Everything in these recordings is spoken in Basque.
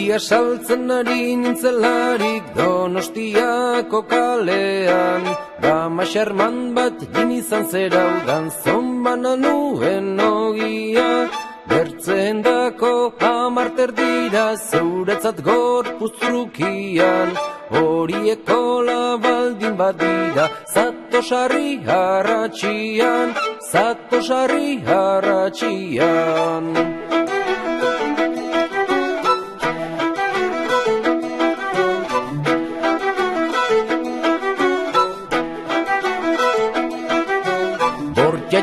Birria saltzen ari nintzelarik Donostiako kalean Dama xarman bat jin izan zeraudan Zonbana nuen ogia Bertzen dako hamarter dira Zeuretzat gorpuz trukian Horieko labaldin badira Zatosarri harratxian Zatosarri harratxian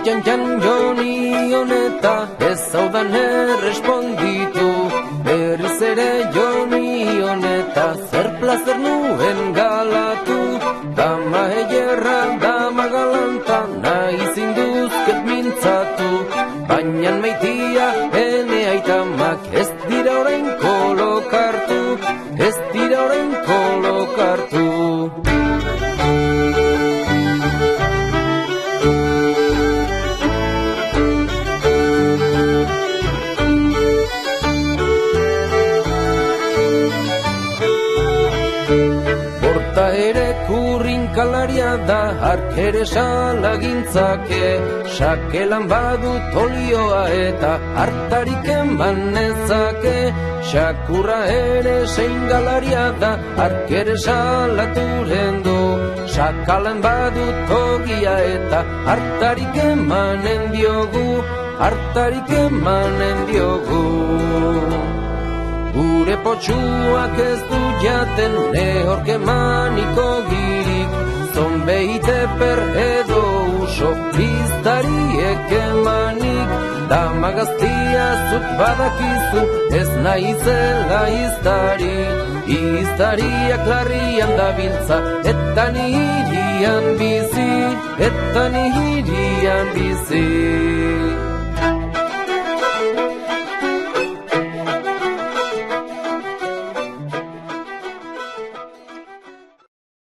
Jan joni honeta ez zaudan erresponditu Berriz ere joni honeta zer plazer nuen galatu Dama eierra, dama galanta nahi zinduzket mintzatu Baina maitia ene aitamak ez dira orain kolokartu Ez dira orain kolokartu Kalaria da hark ere salagintzake Sakelan badut olioa eta hartarik eman nezake Sakurra ere zein galaria da hark ere salaturen du Sakalan badut ogia eta hartarik emanen diogu Hartarik emanen diogu Gure potxuak ez du jaten nehorke maniko girik Zonbeite per edo uso biztariek emanik Dama gaztia zuk badakizu ez naizela iztari Iztariak larrian dabiltza eta nihirian bizi Eta nihirian bizi